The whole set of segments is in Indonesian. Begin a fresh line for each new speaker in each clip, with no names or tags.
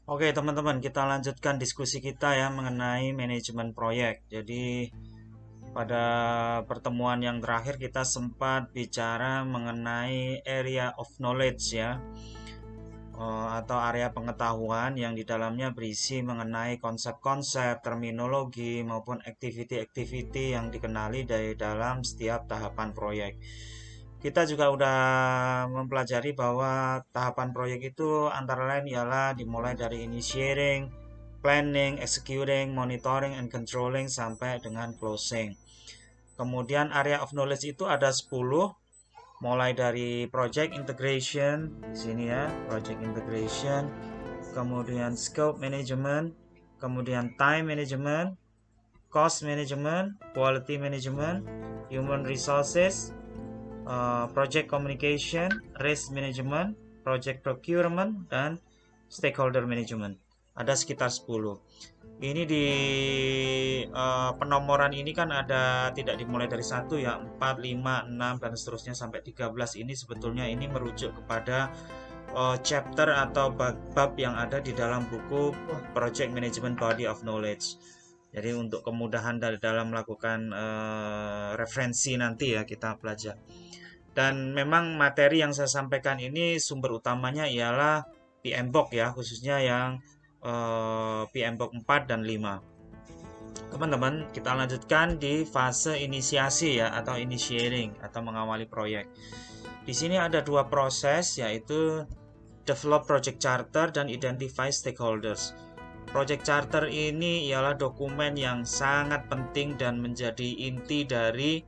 Oke, teman-teman, kita lanjutkan diskusi kita ya mengenai manajemen proyek. Jadi, pada pertemuan yang terakhir kita sempat bicara mengenai area of knowledge ya, atau area pengetahuan yang di dalamnya berisi mengenai konsep-konsep, terminologi maupun activity-activity yang dikenali dari dalam setiap tahapan proyek. Kita juga udah mempelajari bahwa tahapan proyek itu antara lain ialah dimulai dari initiating, planning, executing, monitoring, and controlling sampai dengan closing. Kemudian area of knowledge itu ada 10, mulai dari project integration, di sini ya, project integration, kemudian scope management, kemudian time management, cost management, quality management, human resources, project communication, risk management, project procurement, dan stakeholder management. Ada sekitar 10. Ini di penomoran ini kan ada tidak dimulai dari 1 ya, 4, 5, 6 dan seterusnya sampai 13. Ini sebetulnya ini merujuk kepada chapter atau bab yang ada di dalam buku Project Management Body of Knowledge. Jadi untuk kemudahan dalam melakukan referensi nanti ya kita pelajari. Dan memang materi yang saya sampaikan ini sumber utamanya ialah PMBOK ya, khususnya yang PMBOK 4 dan 5. Teman-teman, kita lanjutkan di fase inisiasi ya, atau initiating atau mengawali proyek. Di sini ada dua proses, yaitu develop project charter dan identify stakeholders. Project charter ini ialah dokumen yang sangat penting dan menjadi inti dari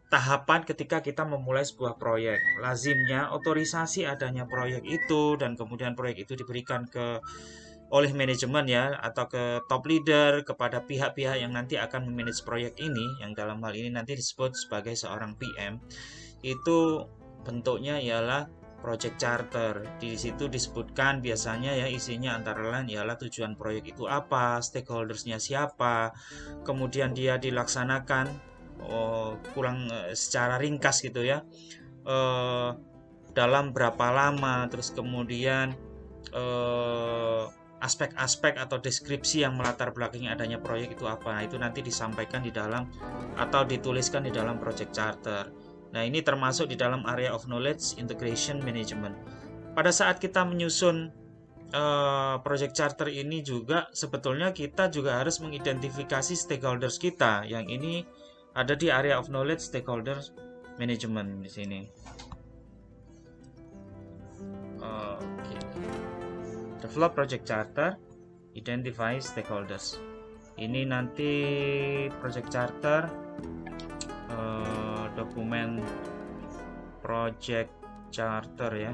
tahapan ketika kita memulai sebuah proyek. Lazimnya otorisasi adanya proyek itu dan kemudian proyek itu diberikan oleh manajemen ya, atau ke top leader, kepada pihak-pihak yang nanti akan memanage proyek ini, yang dalam hal ini nanti disebut sebagai seorang PM. Itu bentuknya ialah project charter. Di situ disebutkan biasanya ya, isinya antara lain ialah tujuan proyek itu apa, stakeholdersnya siapa, kemudian dia dilaksanakan secara ringkas gitu ya, dalam berapa lama, terus kemudian aspek-aspek atau deskripsi yang melatar belakangi adanya proyek itu apa. Nah, itu nanti disampaikan di dalam atau dituliskan di dalam project charter. Nah, ini termasuk di dalam area of knowledge integration management. Pada saat kita menyusun project charter ini juga sebetulnya kita juga harus mengidentifikasi stakeholders kita. Yang ini ada di area of knowledge stakeholders management di sini. Develop project charter, identify stakeholders. Ini nanti project charter, dokumen project charter ya,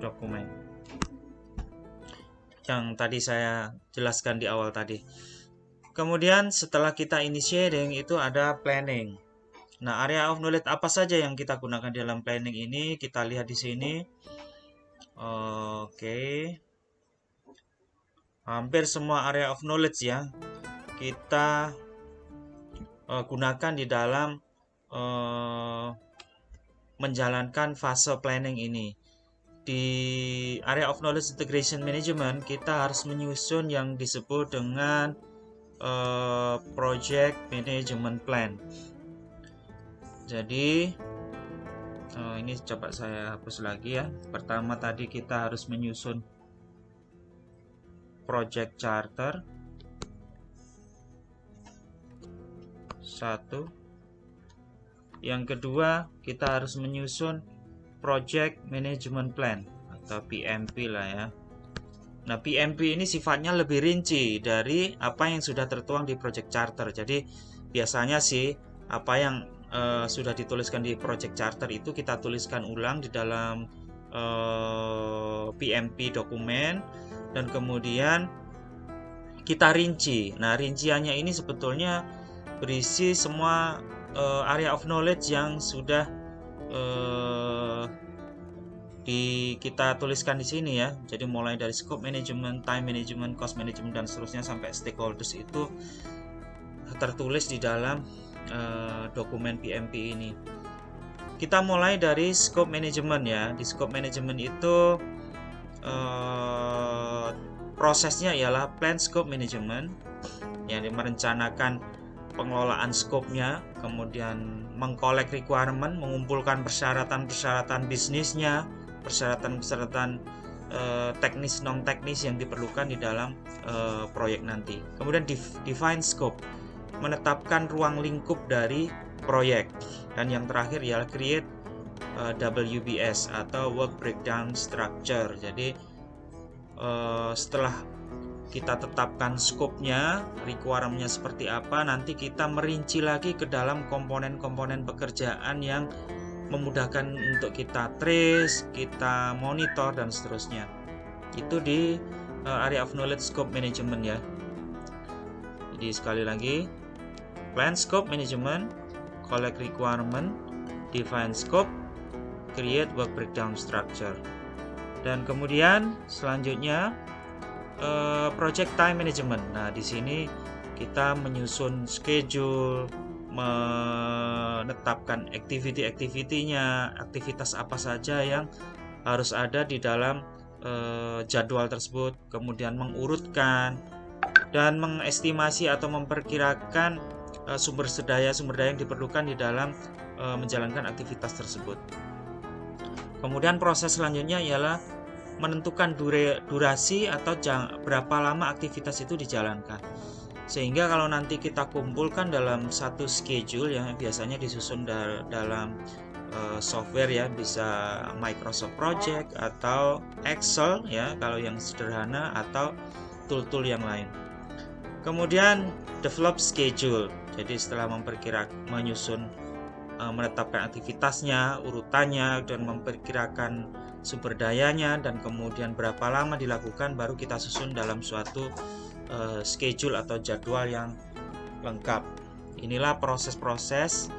dokumen yang tadi saya jelaskan di awal tadi. Kemudian setelah kita initiating itu ada planning. Nah, area of knowledge apa saja yang kita gunakan dalam planning ini kita lihat di sini. Oke. Hampir semua area of knowledge ya kita gunakan di dalam menjalankan fase planning ini. Di area of knowledge integration management kita harus menyusun yang disebut dengan project management plan. Jadi ini coba saya hapus lagi ya. Pertama tadi kita harus menyusun project charter. 1. Yang kedua, kita harus menyusun project management plan atau PMP lah ya. Nah, PMP ini sifatnya lebih rinci dari apa yang sudah tertuang di project charter. Jadi, biasanya sih apa yang sudah dituliskan di project charter itu kita tuliskan ulang di dalam PMP dokumen dan kemudian kita rinci. Nah, rinciannya ini sebetulnya berisi semua area of knowledge yang sudah kita tuliskan di sini ya. Jadi mulai dari scope management, time management, cost management dan seterusnya sampai stakeholders itu tertulis di dalam dokumen PMP ini. kita mulai dari scope management ya. Di scope management itu prosesnya ialah plan scope management, yang merencanakan pengelolaan scope-nya, kemudian mengkolek requirement, mengumpulkan persyaratan-persyaratan bisnisnya, persyaratan-persyaratan teknis non teknis yang diperlukan di dalam proyek nanti. Kemudian define scope, menetapkan ruang lingkup dari proyek, dan yang terakhir ialah create WBS atau work breakdown structure. Jadi setelah kita tetapkan scope-nya, requirement-nya seperti apa, nanti kita merinci lagi ke dalam komponen-komponen pekerjaan yang memudahkan untuk kita trace, kita monitor, dan seterusnya. Itu di area of knowledge scope management ya. Jadi sekali lagi, plan scope management, collect requirement, define scope, create work breakdown structure. Dan kemudian selanjutnya project time management. Nah, di sini kita menyusun schedule, menetapkan activity-nya, aktivitas apa saja yang harus ada di dalam jadwal tersebut, kemudian mengurutkan dan mengestimasi atau memperkirakan sumber daya yang diperlukan di dalam menjalankan aktivitas tersebut. Kemudian proses selanjutnya ialah menentukan durasi atau berapa lama aktivitas itu dijalankan. Sehingga kalau nanti kita kumpulkan dalam satu schedule ya, biasanya disusun dalam software ya, bisa Microsoft Project atau Excel ya kalau yang sederhana, atau tool-tool yang lain. Kemudian develop schedule. Jadi setelah menyusun, menetapkan aktivitasnya, urutannya, dan memperkirakan sumber dayanya, dan kemudian berapa lama dilakukan, baru kita susun dalam suatu schedule atau jadwal yang lengkap. Inilah proses-proses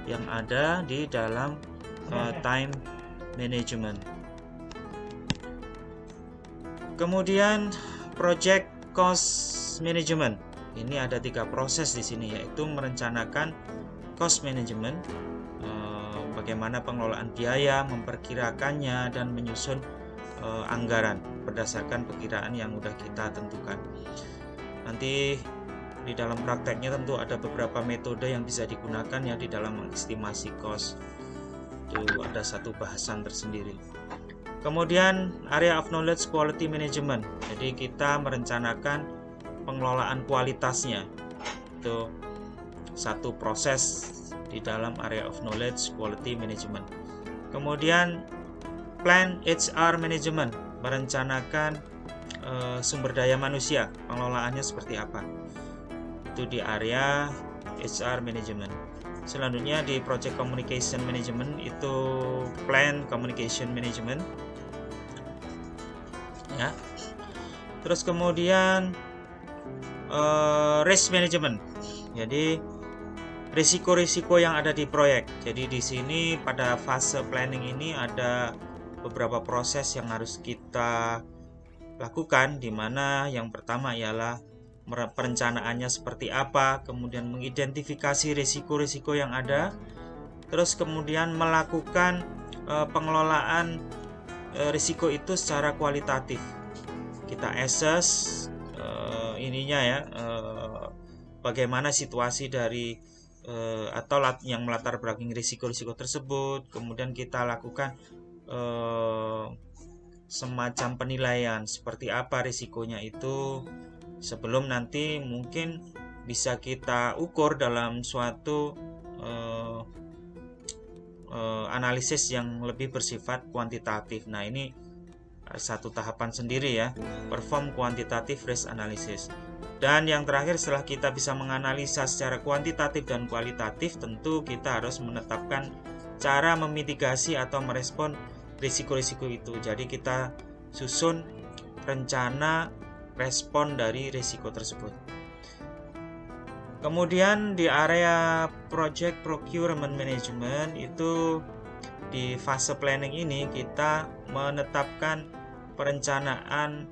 yang ada di dalam time management. Kemudian project cost management. Ini ada 3 proses di sini, yaitu merencanakan cost management, bagaimana pengelolaan biaya, memperkirakannya, dan menyusun anggaran berdasarkan perkiraan yang sudah kita tentukan. Nanti di dalam prakteknya tentu ada beberapa metode yang bisa digunakan ya di dalam mengestimasi cost. Itu ada satu bahasan tersendiri. Kemudian area of knowledge quality management. Jadi kita merencanakan pengelolaan kualitasnya. Itu satu proses di dalam area of knowledge quality management. Kemudian plan HR management, merencanakan sumber daya manusia, pengelolaannya seperti apa. Itu di area HR management. Selanjutnya di project communication management, itu plan communication management ya. Terus kemudian risk management. Jadi risiko-risiko yang ada di proyek. Jadi di sini pada fase planning ini ada beberapa proses yang harus kita lakukan, di mana yang pertama ialah perencanaannya seperti apa, kemudian mengidentifikasi risiko-risiko yang ada, terus kemudian melakukan pengelolaan risiko itu secara kualitatif. Kita assess ininya ya, bagaimana situasi dari atau yang melatar belakangi risiko-risiko tersebut, kemudian kita lakukan semacam penilaian seperti apa risikonya itu, sebelum nanti mungkin bisa kita ukur dalam suatu analisis yang lebih bersifat kuantitatif. Nah, ini satu tahapan sendiri ya, perform quantitative risk analysis. Dan yang terakhir, setelah kita bisa menganalisa secara kuantitatif dan kualitatif, tentu kita harus menetapkan cara memitigasi atau merespon risiko-risiko itu. Jadi kita susun rencana respon dari risiko tersebut. Kemudian di area project procurement management, itu di fase planning ini kita menetapkan perencanaan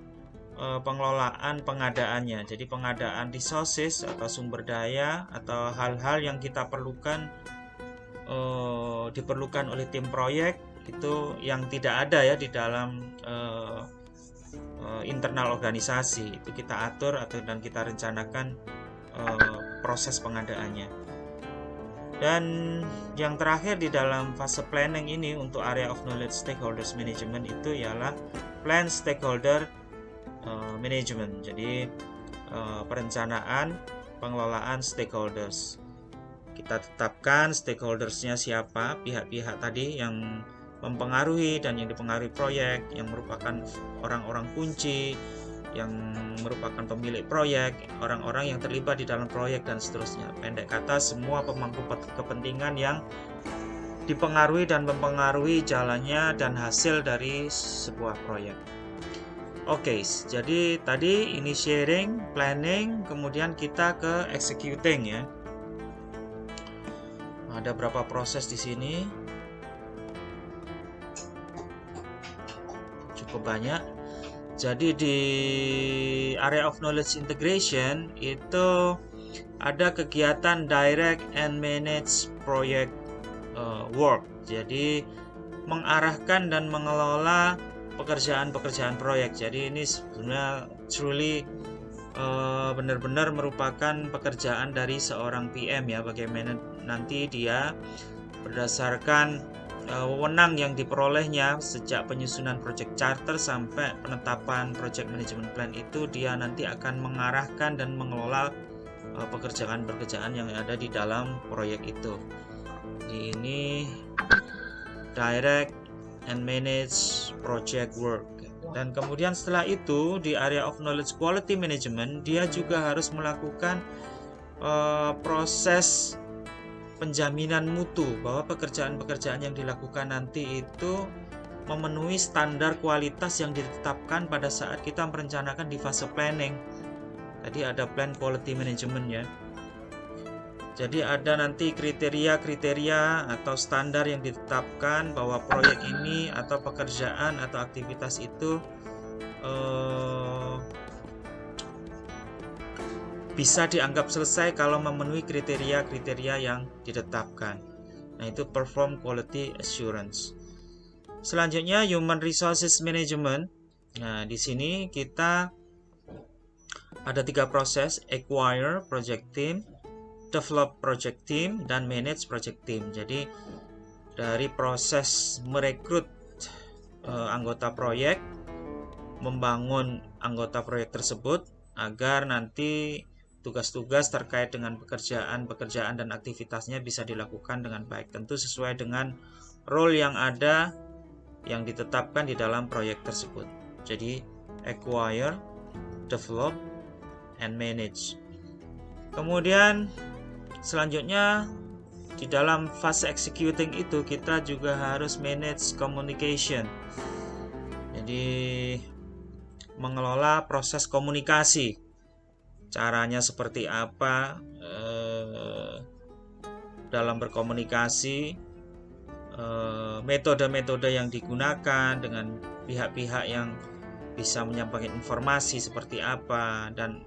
pengelolaan pengadaannya. Jadi pengadaan resources atau sumber daya atau hal-hal yang kita perlukan diperlukan oleh tim proyek itu yang tidak ada ya di dalam internal organisasi, itu kita atur dan kita rencanakan proses pengadaannya. Dan yang terakhir di dalam fase planning ini untuk area of knowledge stakeholders management itu ialah plan stakeholder management. Jadi perencanaan pengelolaan stakeholders. Kita tetapkan stakeholdersnya siapa, pihak-pihak tadi yang mempengaruhi dan yang dipengaruhi proyek, yang merupakan orang-orang kunci, yang merupakan pemilik proyek, orang-orang yang terlibat di dalam proyek, dan seterusnya. Pendek kata, semua pemangku kepentingan yang dipengaruhi dan mempengaruhi jalannya dan hasil dari sebuah proyek. Oke, jadi tadi initiating, planning, kemudian kita ke executing ya. Ada berapa proses di sini? Cukup banyak. Jadi di area of knowledge integration itu ada kegiatan direct and manage project work. Jadi mengarahkan dan mengelola pekerjaan-pekerjaan proyek. Jadi ini sebenarnya truly benar-benar merupakan pekerjaan dari seorang PM ya, bagaimana nanti dia berdasarkan wewenang yang diperolehnya sejak penyusunan project charter sampai penetapan project management plan itu, dia nanti akan mengarahkan dan mengelola pekerjaan-pekerjaan yang ada di dalam proyek itu. Ini direct and manage project work. Dan kemudian setelah itu di area of knowledge quality management, dia juga harus melakukan proses penjaminan mutu bahwa pekerjaan-pekerjaan yang dilakukan nanti itu memenuhi standar kualitas yang ditetapkan pada saat kita merencanakan di fase planning. Tadi ada plan quality management ya. Jadi ada nanti kriteria-kriteria atau standar yang ditetapkan bahwa proyek ini atau pekerjaan atau aktivitas itu bisa dianggap selesai kalau memenuhi kriteria-kriteria yang ditetapkan. Nah, itu perform quality assurance. Selanjutnya human resources management. Nah, di sini kita ada 3 proses: acquire project team, develop project team, dan manage project team. Jadi dari proses merekrut anggota proyek, membangun anggota proyek tersebut agar nanti tugas-tugas terkait dengan pekerjaan dan aktivitasnya bisa dilakukan dengan baik, tentu sesuai dengan role yang ada yang ditetapkan di dalam proyek tersebut. Jadi acquire, develop, and manage. Kemudian selanjutnya di dalam fase executing itu kita juga harus manage communication. Jadi mengelola proses komunikasi. Caranya seperti apa dalam berkomunikasi, metode-metode yang digunakan dengan pihak-pihak yang bisa menyampaikan informasi seperti apa, dan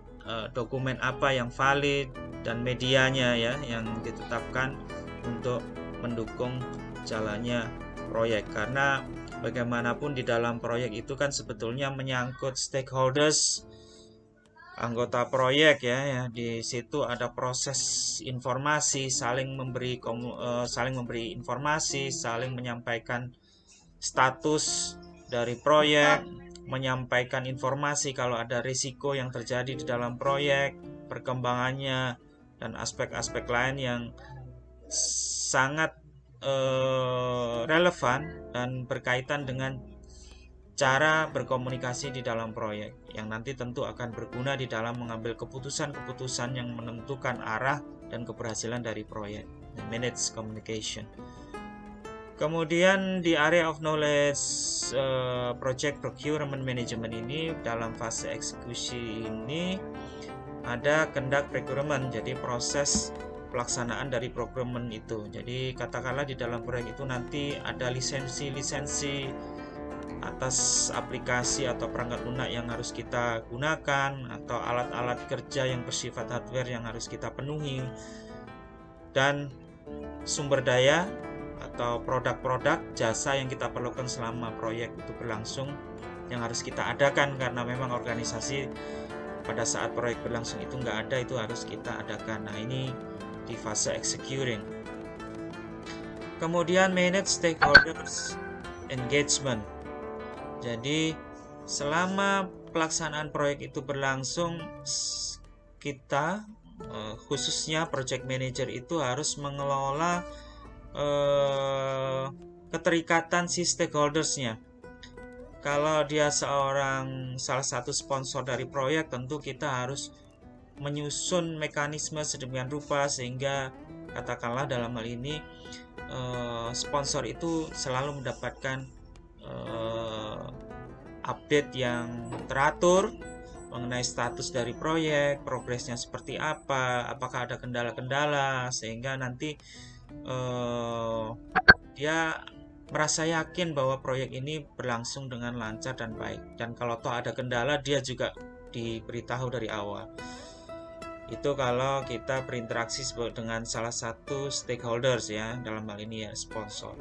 dokumen apa yang valid, dan medianya ya yang ditetapkan untuk mendukung jalannya proyek. Karena bagaimanapun di dalam proyek itu kan sebetulnya menyangkut stakeholders, anggota proyek ya. Di situ ada proses informasi, saling memberi informasi, saling menyampaikan status dari proyek, menyampaikan informasi kalau ada risiko yang terjadi di dalam proyek, perkembangannya, dan aspek-aspek lain yang sangat relevan dan berkaitan dengan cara berkomunikasi di dalam proyek, yang nanti tentu akan berguna di dalam mengambil keputusan-keputusan yang menentukan arah dan keberhasilan dari proyek. Manage communication. Kemudian di area of knowledge project procurement management ini, dalam fase eksekusi ini ada conduct procurement, jadi proses pelaksanaan dari procurement itu. Jadi katakanlah di dalam proyek itu nanti ada lisensi atas aplikasi atau perangkat lunak yang harus kita gunakan, atau alat-alat kerja yang bersifat hardware yang harus kita penuhi, dan sumber daya atau produk-produk jasa yang kita perlukan selama proyek itu berlangsung yang harus kita adakan, karena memang organisasi pada saat proyek berlangsung itu nggak ada, itu harus kita adakan. Nah, ini di fase executing. Kemudian manage stakeholders engagement. Jadi selama pelaksanaan proyek itu berlangsung, kita khususnya project manager itu harus mengelola keterikatan si stakeholdersnya. Kalau dia salah satu sponsor dari proyek, tentu kita harus menyusun mekanisme sedemikian rupa sehingga katakanlah dalam hal ini sponsor itu selalu mendapatkan update yang teratur mengenai status dari proyek, progresnya seperti apa, apakah ada kendala-kendala, sehingga nanti dia merasa yakin bahwa proyek ini berlangsung dengan lancar dan baik. Dan kalau toh ada kendala, dia juga diberitahu dari awal. Itu kalau kita berinteraksi dengan salah satu stakeholders ya, dalam hal ini ya sponsor.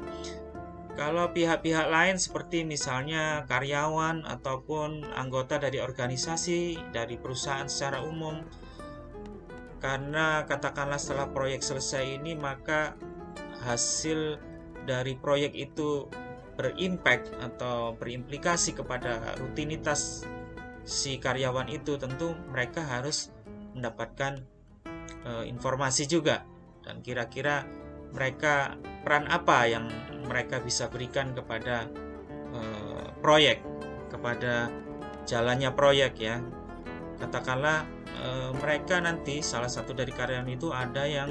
Kalau pihak-pihak lain seperti misalnya karyawan ataupun anggota dari organisasi, dari perusahaan secara umum, karena katakanlah setelah proyek selesai ini maka hasil dari proyek itu berimpact atau berimplikasi kepada rutinitas si karyawan itu, tentu mereka harus mendapatkan informasi juga, dan kira-kira mereka peran apa yang mereka bisa berikan kepada proyek, kepada jalannya proyek ya. Katakanlah mereka nanti salah satu dari karyawan itu ada yang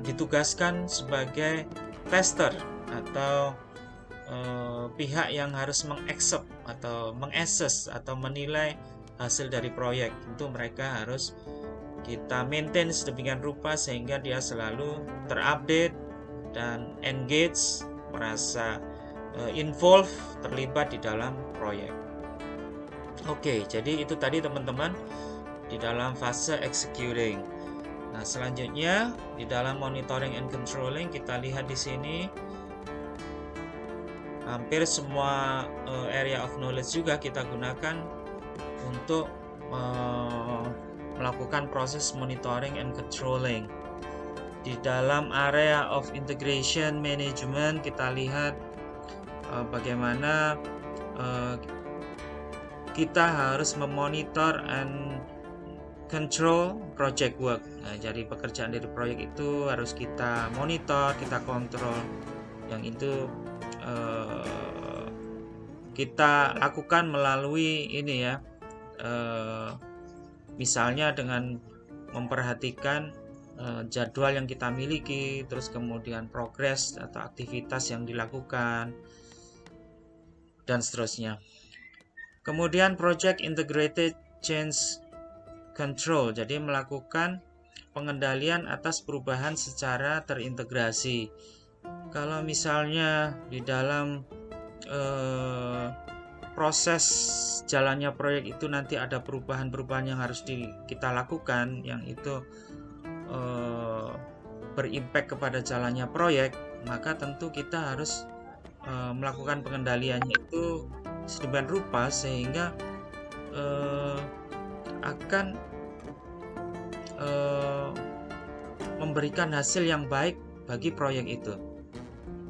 ditugaskan sebagai tester atau pihak yang harus mengaccept atau mengassess atau menilai hasil dari proyek. Tentu mereka harus kita maintain sedemikian rupa sehingga dia selalu terupdate dan engage, merasa involved, terlibat di dalam proyek. Oke, jadi itu tadi teman-teman di dalam fase executing. Nah, selanjutnya di dalam monitoring and controlling, kita lihat di sini hampir semua area of knowledge juga kita gunakan untuk melakukan proses monitoring and controlling. Di dalam area of integration management, kita lihat bagaimana kita harus memonitor and control project work. Nah, jadi pekerjaan dari proyek itu harus kita monitor, kita kontrol. Yang itu kita lakukan melalui ini ya, misalnya dengan memperhatikan jadwal yang kita miliki, terus kemudian progres atau aktivitas yang dilakukan, dan seterusnya. Kemudian project integrated change control, jadi melakukan pengendalian atas perubahan secara terintegrasi. Kalau misalnya di dalam proses jalannya proyek itu nanti ada perubahan-perubahan yang harus kita lakukan, yang itu berimpact kepada jalannya proyek, maka tentu kita harus melakukan pengendaliannya itu sedemikian rupa sehingga akan memberikan hasil yang baik bagi proyek itu.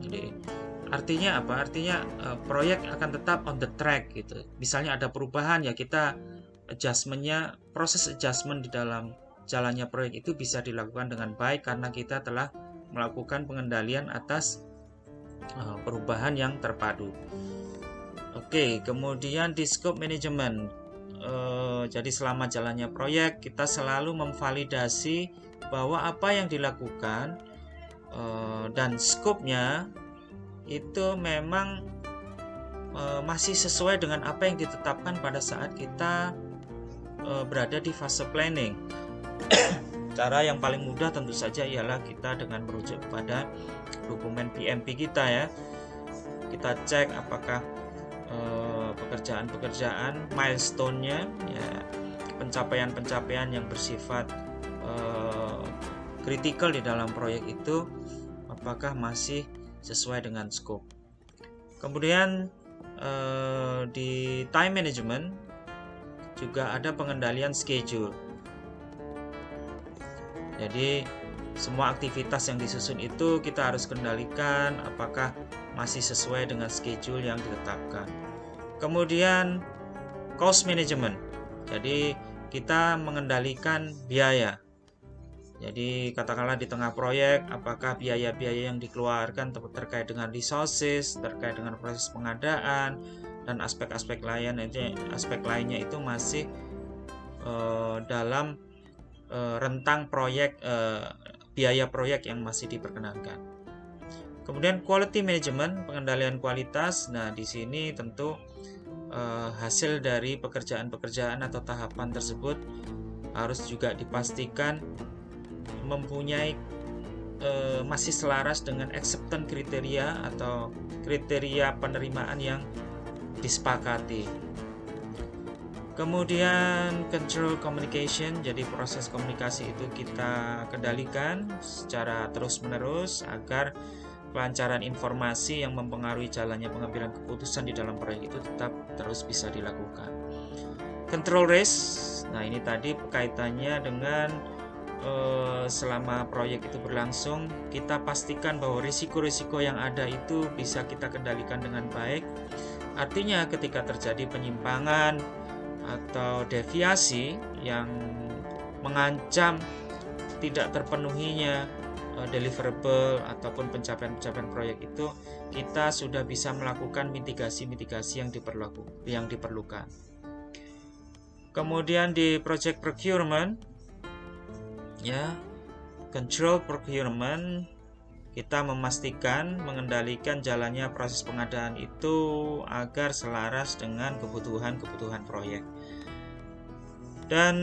Jadi artinya apa? Artinya proyek akan tetap on the track gitu. Misalnya ada perubahan ya kita adjustmentnya, proses adjustment di dalam jalannya proyek itu bisa dilakukan dengan baik karena kita telah melakukan pengendalian atas perubahan yang terpadu. Oke, kemudian di scope management. Jadi selama jalannya proyek kita selalu memvalidasi bahwa apa yang dilakukan dan skopnya itu memang masih sesuai dengan apa yang ditetapkan pada saat kita berada di fase planning. Cara yang paling mudah tentu saja ialah kita dengan merujuk pada dokumen PMP kita ya. Kita cek apakah pekerjaan-pekerjaan milestone-nya ya, pencapaian-pencapaian yang bersifat kritikal di dalam proyek itu apakah masih sesuai dengan scope. Kemudian di time management juga ada pengendalian schedule. Jadi semua aktivitas yang disusun itu kita harus kendalikan apakah masih sesuai dengan schedule yang ditetapkan. Kemudian cost management. Jadi kita mengendalikan biaya. Jadi katakanlah di tengah proyek, apakah biaya-biaya yang dikeluarkan terkait dengan resources, terkait dengan proses pengadaan, dan aspek-aspek lainnya itu masih dalam rentang proyek, biaya proyek yang masih diperkenankan. Kemudian quality management, pengendalian kualitas. Nah, di sini tentu hasil dari pekerjaan-pekerjaan atau tahapan tersebut harus juga dipastikan mempunyai masih selaras dengan acceptance kriteria atau kriteria penerimaan yang disepakati. Kemudian control communication, jadi proses komunikasi itu kita kendalikan secara terus-menerus agar kelancaran informasi yang mempengaruhi jalannya pengambilan keputusan di dalam proyek itu tetap terus bisa dilakukan. Control risk, nah ini tadi kaitannya dengan selama proyek itu berlangsung, kita pastikan bahwa risiko-risiko yang ada itu bisa kita kendalikan dengan baik. Artinya ketika terjadi penyimpangan atau deviasi yang mengancam tidak terpenuhinya deliverable ataupun pencapaian proyek itu, kita sudah bisa melakukan mitigasi-mitigasi yang diperlukan. Kemudian di project procurement, ya, control procurement, kita memastikan mengendalikan jalannya proses pengadaan itu agar selaras dengan kebutuhan proyek. Dan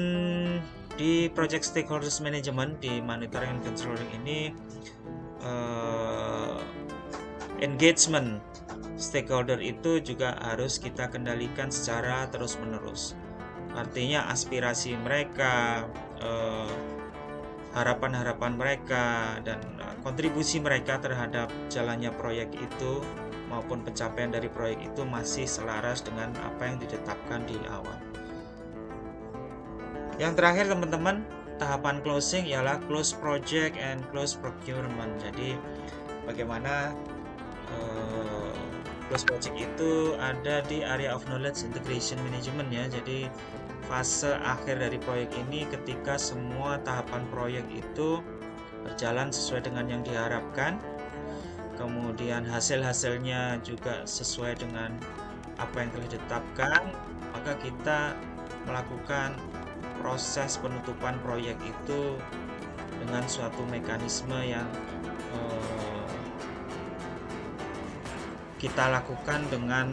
di project stakeholders management, di monitoring and controlling ini engagement stakeholder itu juga harus kita kendalikan secara terus-menerus. Artinya aspirasi mereka, harapan-harapan mereka, dan kontribusi mereka terhadap jalannya proyek itu maupun pencapaian dari proyek itu masih selaras dengan apa yang ditetapkan di awal. Yang terakhir teman-teman, tahapan closing ialah close project and close procurement. Jadi bagaimana close project itu ada di area of knowledge integration management, ya. Jadi fase akhir dari proyek ini ketika semua tahapan proyek itu berjalan sesuai dengan yang diharapkan, kemudian hasil-hasilnya juga sesuai dengan apa yang telah ditetapkan, maka kita melakukan proses penutupan proyek itu dengan suatu mekanisme yang kita lakukan dengan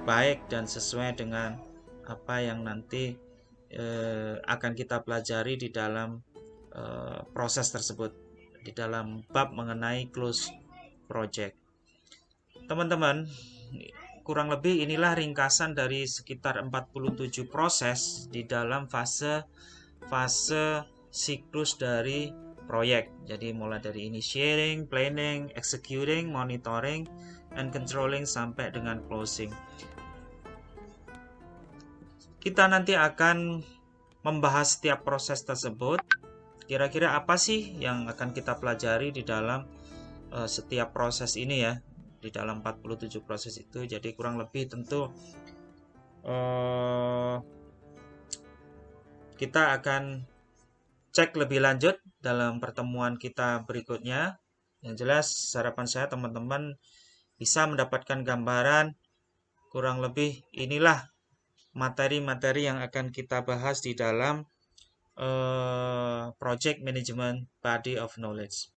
baik dan sesuai dengan apa yang nanti akan kita pelajari di dalam proses tersebut, di dalam bab mengenai close project. Teman-teman, kurang lebih inilah ringkasan dari sekitar 47 proses di dalam fase siklus dari proyek. Jadi mulai dari initiating, planning, executing, monitoring, and controlling sampai dengan closing. Kita nanti akan membahas setiap proses tersebut. Kira-kira apa sih yang akan kita pelajari di dalam setiap proses ini, ya, di dalam 47 proses itu. Jadi kurang lebih tentu kita akan cek lebih lanjut dalam pertemuan kita berikutnya. Yang jelas harapan saya teman-teman bisa mendapatkan gambaran kurang lebih inilah materi-materi yang akan kita bahas di dalam project management body of knowledge.